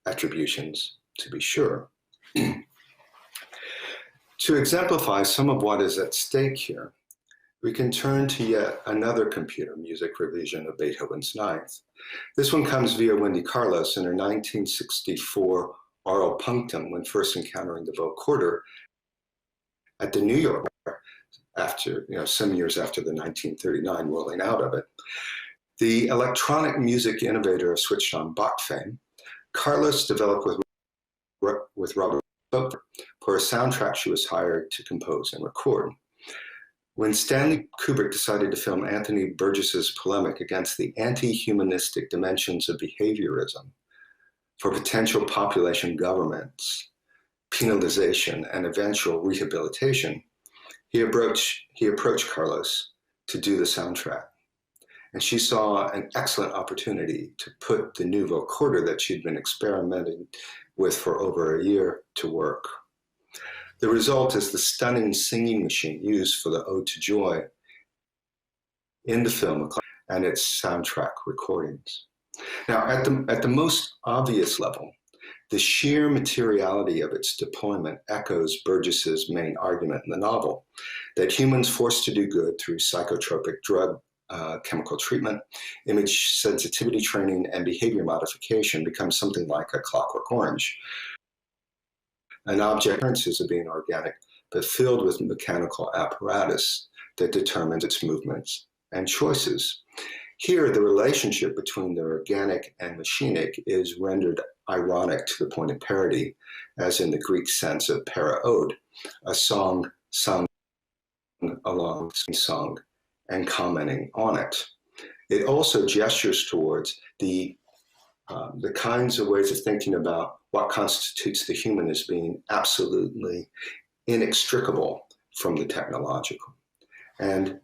attributions, to be sure. To exemplify some of what is at stake here, we can turn to yet another computer music revision of Beethoven's Ninth. This one comes via Wendy Carlos in her 1964 aural punctum when first encountering the Vocorder at the New York, after, some years after the 1939 rolling out of it. The electronic music innovator of switched-on Bach fame, Carlos developed with Robert Vocoder for a soundtrack she was hired to compose and record. When Stanley Kubrick decided to film Anthony Burgess's polemic against the anti-humanistic dimensions of behaviorism for potential population governments, penalization, and eventual rehabilitation, he approached Carlos to do the soundtrack. And she saw an excellent opportunity to put the new vocoder that she'd been experimenting with for over a year to work. The result is the stunning singing machine used for the Ode to Joy in the film and its soundtrack recordings. Now, at the most obvious level, the sheer materiality of its deployment echoes Burgess's main argument in the novel, that humans forced to do good through psychotropic drug chemical treatment, image sensitivity training, and behavior modification become something like a clockwork orange. An object appearances of being organic, but filled with mechanical apparatus that determines its movements and choices. Here, the relationship between the organic and machinic is rendered ironic to the point of parody, as in the Greek sense of para-ode, a song sung along song and commenting on it. It also gestures towards the kinds of ways of thinking about what constitutes the human as being absolutely inextricable from the technological. And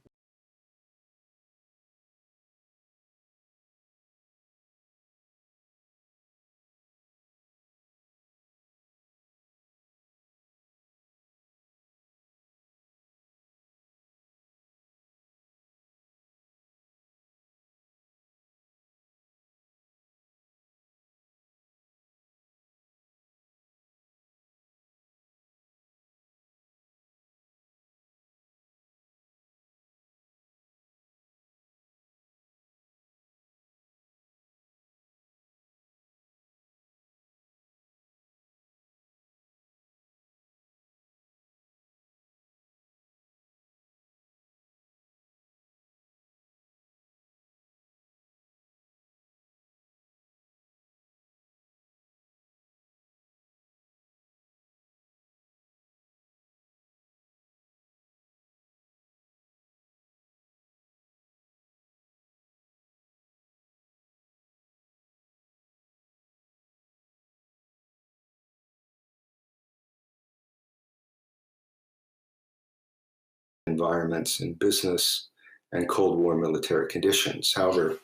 environments in business and Cold War military conditions. However,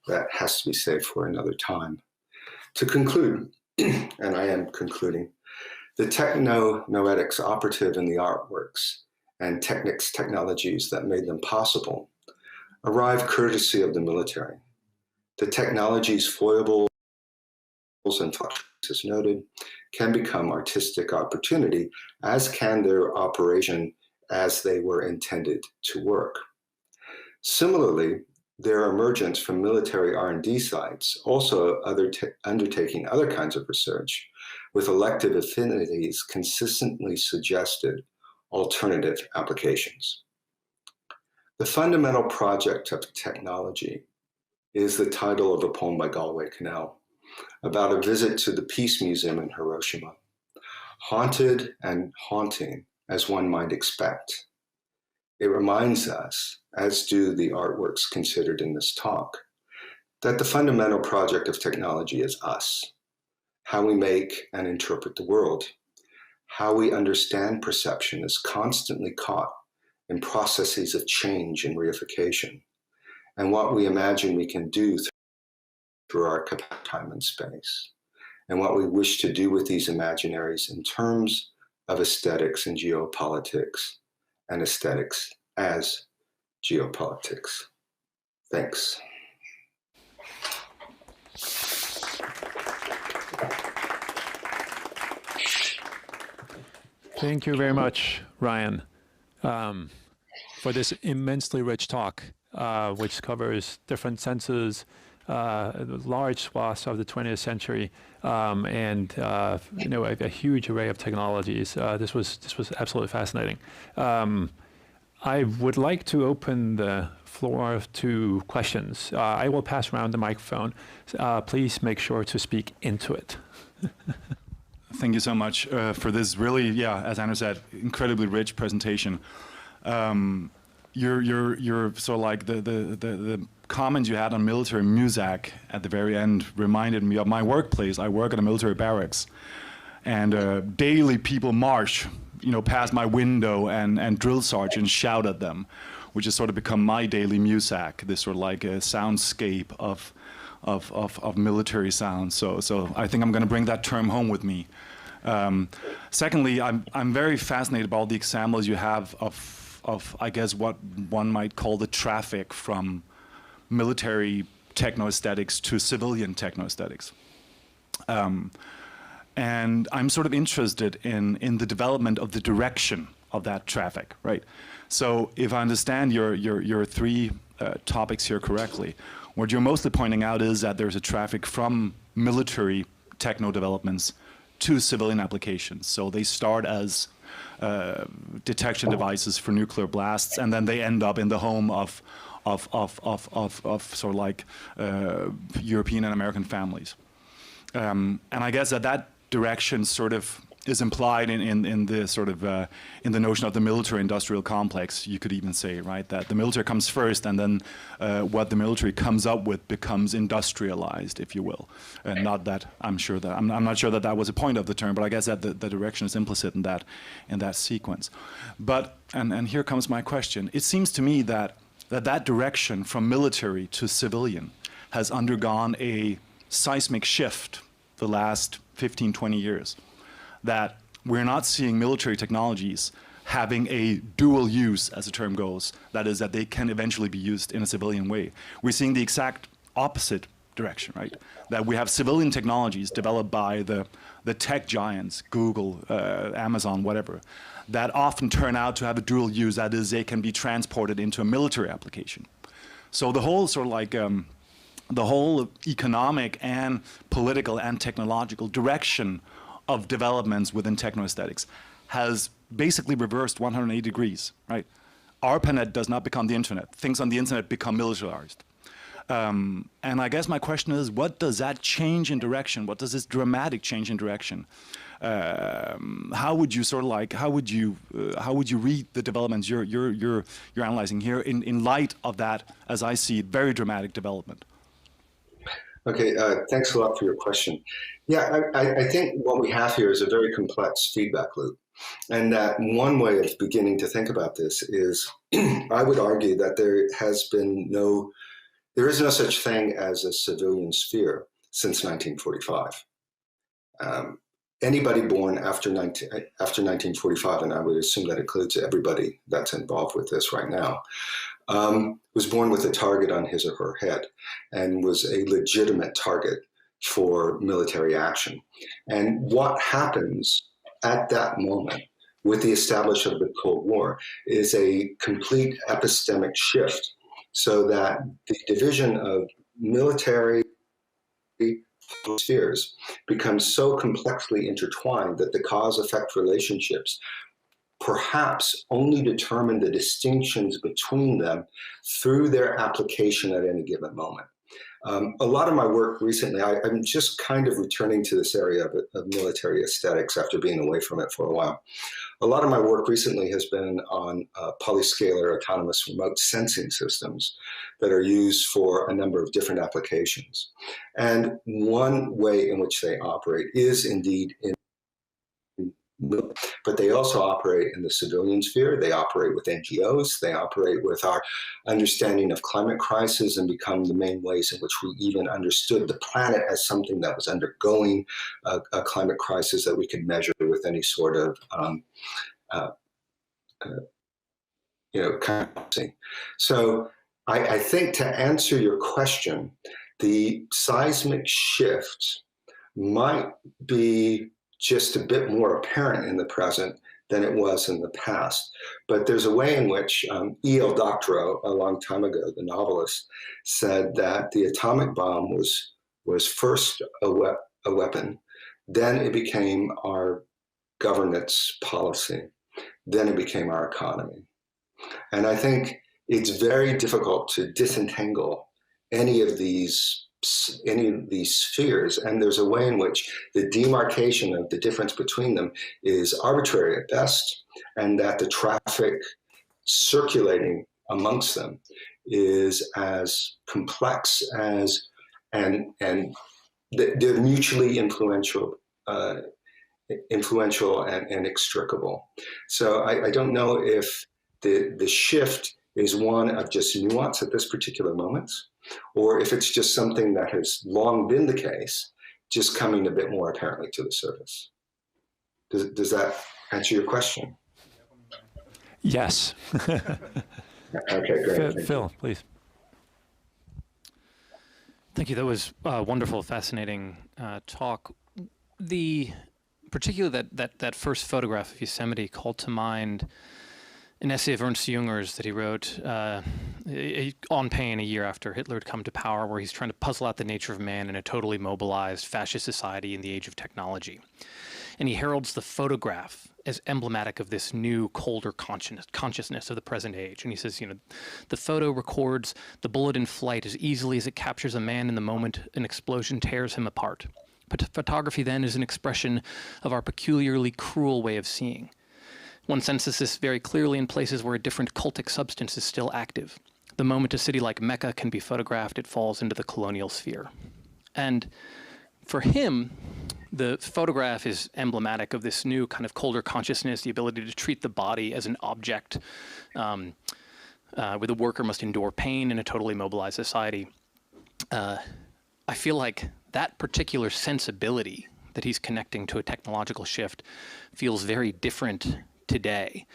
that has to be saved for another time. To conclude, and I am concluding, the techno-noetics operative in the artworks and technologies that made them possible arrive courtesy of the military. The technology's foibles and fluctuations, as noted, can become artistic opportunity, as can their operation as they were intended to work. Similarly, their emergence from military R&D sites, also undertaking other kinds of research with elective affinities, consistently suggested alternative applications. The fundamental project of technology is the title of a poem by Galway Kinnell about a visit to the Peace Museum in Hiroshima. Haunted and haunting, as one might expect. It reminds us, as do the artworks considered in this talk, that the fundamental project of technology is us, how we make and interpret the world, how we understand perception is constantly caught in processes of change and reification, and what we imagine we can do through our time and space, and what we wish to do with these imaginaries in terms of aesthetics and geopolitics, and aesthetics as geopolitics. Thanks. Thank you very much, Ryan. for this immensely rich talk, which covers different senses, large swaths of the 20th century, and a huge array of technologies. This was absolutely fascinating. I would like to open the floor to questions. I will pass around the microphone. Please make sure to speak into it. Thank you so much for this really, yeah, as Andrew said, incredibly rich presentation. You're sort of like the comments you had on military music at the very end reminded me of my workplace. I work at a military barracks, and daily people march, past my window, and drill sergeants shout at them, which has sort of become my daily music. This sort of like a soundscape of military sounds. So I think I'm going to bring that term home with me. Secondly, I'm very fascinated by all the examples you have of I guess what one might call the traffic from military techno-aesthetics to civilian techno-aesthetics. And I'm sort of interested in the development of the direction of that traffic, right? So if I understand your three topics here correctly, what you're mostly pointing out is that there's a traffic from military techno developments to civilian applications. So they start as detection devices for nuclear blasts, and then they end up in the home of sort of like European and American families. And I guess that direction sort of is implied in the sort of in the notion of the military-industrial complex. You could even say, right, that the military comes first, and then what the military comes up with becomes industrialized, if you will. And not that I'm not sure that was a point of the term, but I guess that the direction is implicit in that sequence. But and here comes my question. It seems to me that direction from military to civilian has undergone a seismic shift the last 15, 20 years. That we're not seeing military technologies having a dual use, as the term goes. That is, that they can eventually be used in a civilian way. We're seeing the exact opposite direction, right? That we have civilian technologies developed by the tech giants, Google, Amazon, whatever, that often turn out to have a dual use. That is, they can be transported into a military application. So the whole sort of like the whole economic and political and technological direction of developments within techno-aesthetics has basically reversed 180 degrees, right? ARPANET does not become the internet. Things on the internet become militarized. And I guess my question is, what does that change in direction? What does this dramatic change in direction? How would you sort of like, how would you read the developments you're analyzing here in light of that, as I see it, very dramatic development? Okay, thanks a lot for your question. Yeah, I think what we have here is a very complex feedback loop. And that one way of beginning to think about this is, I would argue that there is no such thing as a civilian sphere since 1945. Anybody born after 1945, and I would assume that includes everybody that's involved with this right now, was born with a target on his or her head and was a legitimate target for military action. And what happens at that moment with the establishment of the Cold War is a complete epistemic shift, so that the division of military spheres becomes so complexly intertwined that the cause-effect relationships perhaps only determine the distinctions between them through their application at any given moment. A lot of my work recently, I'm just kind of returning to this area of military aesthetics after being away from it for a while. A lot of my work recently has been on polyscalar autonomous remote sensing systems that are used for a number of different applications. And one way in which they operate is indeed in, but they also operate in the civilian sphere. They operate with NGOs. They operate with our understanding of climate crisis and become the main ways in which we even understood the planet as something that was undergoing a climate crisis that we could measure with any sort of kind of thing. So I think, to answer your question, the seismic shift might be just a bit more apparent in the present than it was in the past. But there's a way in which E.L. Doctorow, a long time ago, the novelist, said that the atomic bomb was first a weapon, then it became our governance policy, then it became our economy. And I think it's very difficult to disentangle any of these spheres, and there's a way in which the demarcation of the difference between them is arbitrary at best, and that the traffic circulating amongst them is as complex as and they're mutually influential and inextricable. So I don't know if the shift is one of just nuance at this particular moment, or if it's just something that has long been the case, just coming a bit more apparently to the surface. Does that answer your question? Yes. Okay, great. Phil, please. Thank you. That was a wonderful, fascinating talk. Particularly that first photograph of Yosemite called to mind an essay of Ernst Junger's that he wrote on pain a year after Hitler had come to power, where he's trying to puzzle out the nature of man in a totally mobilized fascist society in the age of technology. And he heralds the photograph as emblematic of this new, colder consciousness of the present age. And he says, the photo records the bullet in flight as easily as it captures a man in the moment an explosion tears him apart. But photography then is an expression of our peculiarly cruel way of seeing. One senses this very clearly in places where a different cultic substance is still active. The moment a city like Mecca can be photographed, it falls into the colonial sphere. And for him, the photograph is emblematic of this new kind of colder consciousness, the ability to treat the body as an object, where the worker must endure pain in a totally mobilized society. I feel like that particular sensibility that he's connecting to a technological shift feels very different today,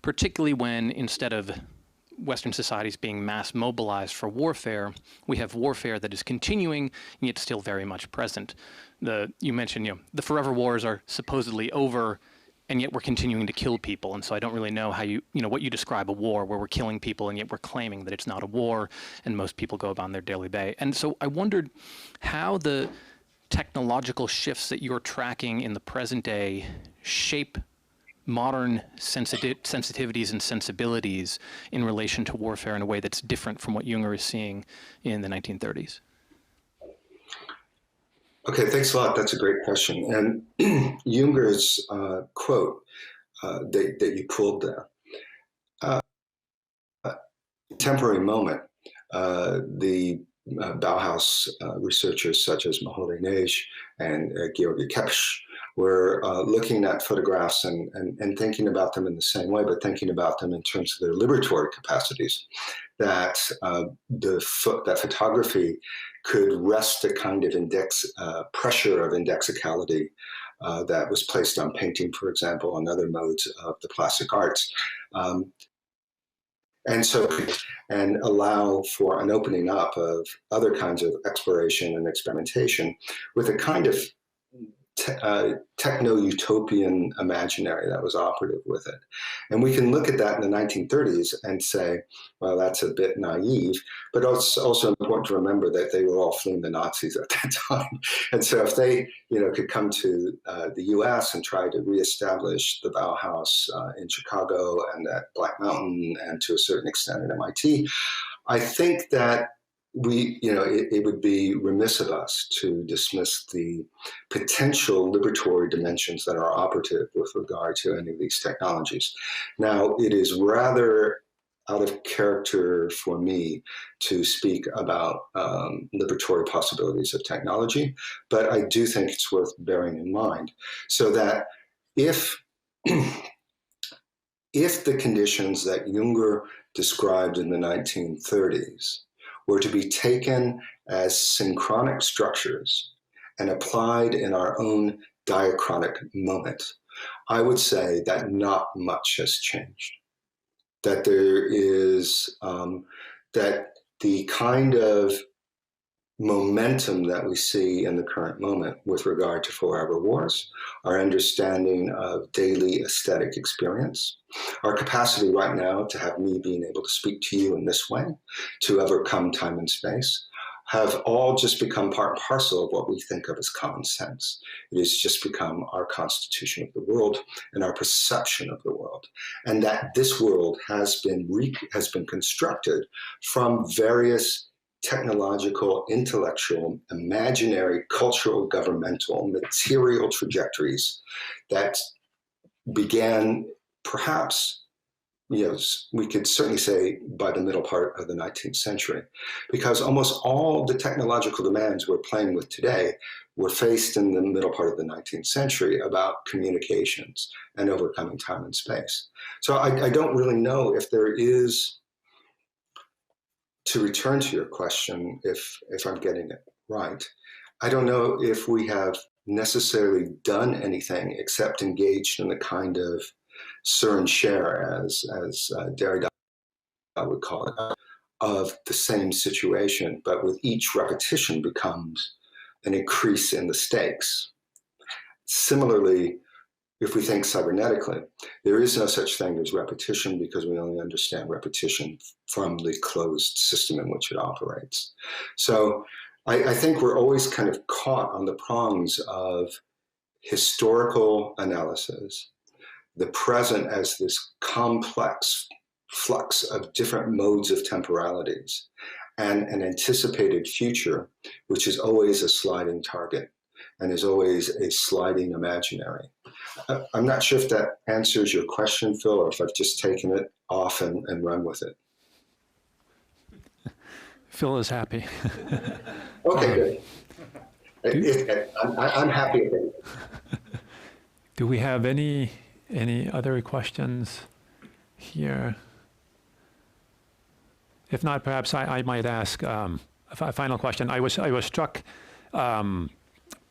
particularly when instead of Western societies being mass mobilized for warfare, we have warfare that is continuing and yet still very much present. You mentioned, the forever wars are supposedly over, and yet we're continuing to kill people. And so I don't really know how what you describe a war where we're killing people and yet we're claiming that it's not a war, and most people go about their daily day. And so I wondered how the technological shifts that you're tracking in the present day shape modern sensitivities and sensibilities in relation to warfare in a way that's different from what Junger is seeing in the 1930s. Okay, thanks a lot. That's a great question. And Junger's quote that you pulled there, contemporary moment, the Bauhaus researchers such as Moholy Neij and Georgi Kepsch were looking at photographs and thinking about them in the same way, but thinking about them in terms of their liberatory capacities, that that photography could wrest a kind of pressure of indexicality that was placed on painting, for example, and other modes of the classic arts. And allow for an opening up of other kinds of exploration and experimentation with a kind of techno-utopian imaginary that was operative with it. And we can look at that in the 1930s and say, well, that's a bit naive, but it's also important to remember that they were all fleeing the Nazis at that time. And so if they could come to the US and try to reestablish the Bauhaus in Chicago and at Black Mountain and to a certain extent at MIT, I think that it would be remiss of us to dismiss the potential liberatory dimensions that are operative with regard to any of these technologies. Now, it is rather out of character for me to speak about liberatory possibilities of technology, but I do think it's worth bearing in mind, so that if the conditions that Junger described in the 1930s were to be taken as synchronic structures and applied in our own diachronic moment, I would say that not much has changed. That there is, that the kind of momentum that we see in the current moment with regard to 4-hour wars, our understanding of daily aesthetic experience, our capacity right now to have me being able to speak to you in this way, to overcome time and space, have all just become part and parcel of what we think of as common sense. It has just become our constitution of the world and our perception of the world. And that this world has been constructed from various technological, intellectual, imaginary, cultural, governmental, material trajectories that began perhaps, we could certainly say by the middle part of the 19th century, because almost all the technological demands we're playing with today were faced in the middle part of the 19th century about communications and overcoming time and space. So I don't really know if there is, to return to your question, if I'm getting it right, I don't know if we have necessarily done anything except engaged in the kind of surenchère, as Derrida would call it, of the same situation, but with each repetition becomes an increase in the stakes. Similarly, if we think cybernetically, there is no such thing as repetition because we only understand repetition from the closed system in which it operates. So I think we're always kind of caught on the prongs of historical analysis, the present as this complex flux of different modes of temporalities, and an anticipated future, which is always a sliding target and is always a sliding imaginary. I'm not sure if that answers your question, Phil, or if I've just taken it off and run with it. Phil is happy. Okay, good. I'm happy with it. Do we have any other questions here? If not, perhaps I might ask a final question. I was struck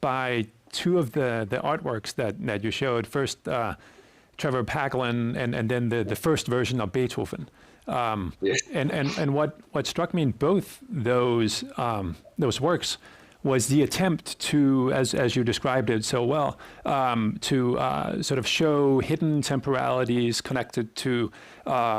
by two of the artworks that you showed. First, Trevor Paglen, and then the first version of Beethoven. Yes. And what struck me in both those works was the attempt to, as you described it so well, to sort of show hidden temporalities connected to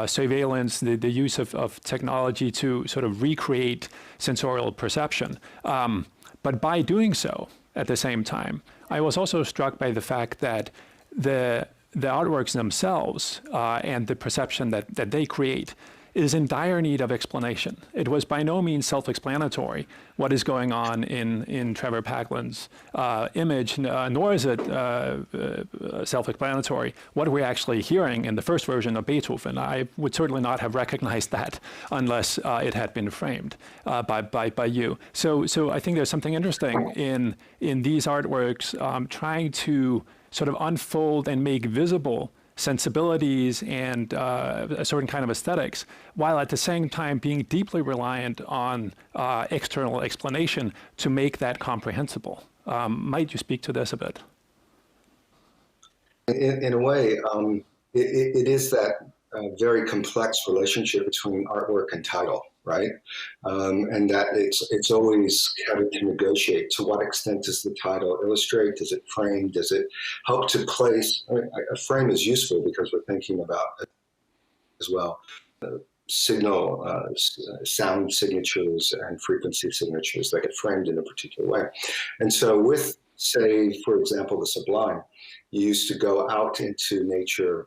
surveillance, the use of technology to sort of recreate sensorial perception. But by doing so, at the same time, I was also struck by the fact that the artworks themselves and the perception that they create is in dire need of explanation. It was by no means self-explanatory what is going on in Trevor Paglen's image, nor is it self-explanatory what we're actually hearing in the first version of Beethoven. I would certainly not have recognized that unless it had been framed by you. So I think there's something interesting in these artworks trying to sort of unfold and make visible sensibilities and a certain kind of aesthetics, while at the same time being deeply reliant on external explanation to make that comprehensible. Might you speak to this a bit? In a way, it is that very complex relationship between artwork and title, right? And that it's always having to negotiate. To what extent does the title illustrate? Does it frame? Does it help to place? I mean, a frame is useful because we're thinking about it as well. Signal, sound signatures and frequency signatures that get framed in a particular way. And so with, say, for example, the Sublime, you used to go out into nature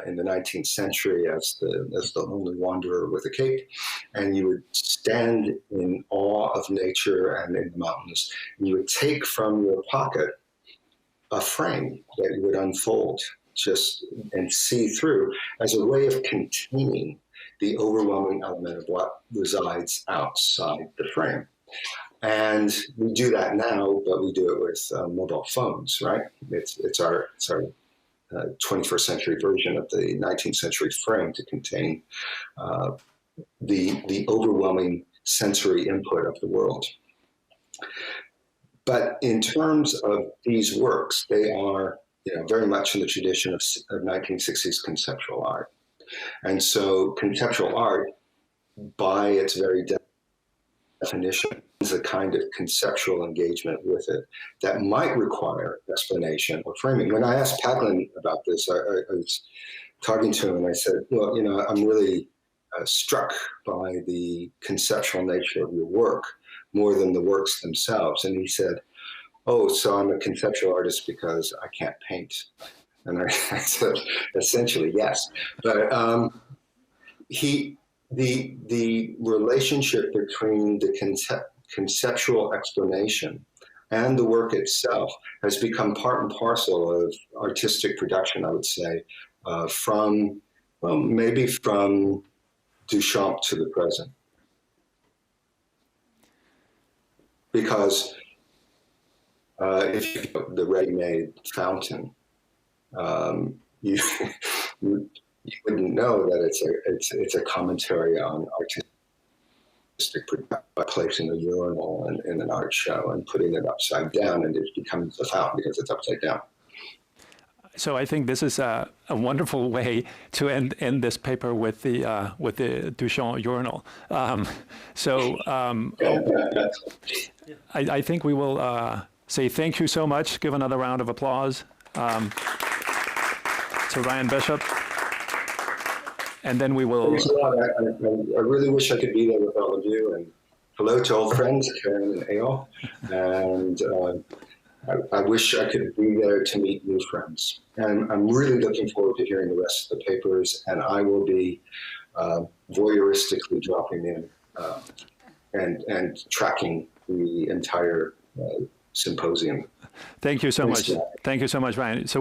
in the 19th century as the lonely wanderer with a cape, and you would stand in awe of nature and in the mountains, and you would take from your pocket a frame that you would unfold and see through as a way of containing the overwhelming element of what resides outside the frame. And we do that now, but we do it with mobile phones, right? It's our 21st century version of the 19th century frame to contain the overwhelming sensory input of the world. But in terms of these works, they are very much in the tradition of 1960s conceptual art. And so conceptual art, by its very definition, a kind of conceptual engagement with it that might require explanation or framing. When I asked Paglin about this, I was talking to him and I said, well, I'm really struck by the conceptual nature of your work more than the works themselves. And he said, oh, so I'm a conceptual artist because I can't paint. And I said, essentially, yes. But the relationship between the conceptual explanation and the work itself has become part and parcel of artistic production, I would say, maybe from Duchamp to the present. Because if you look at the ready-made fountain, you wouldn't know that it's a commentary on artistic production by placing a urinal in an art show and putting it upside down, and it becomes a fountain because it's upside down. So I think this is a wonderful way to end this paper with the Duchamp urinal. I think we will say thank you so much. Give another round of applause to Ryan Bishop. And then we will... Thanks a lot. I really wish I could be there with all of you. And hello to old friends, Karen and Eyal. And I wish I could be there to meet new friends. And I'm really looking forward to hearing the rest of the papers. And I will be voyeuristically dropping in and tracking the entire symposium. Thank you so much. Thank you so much, Ryan. So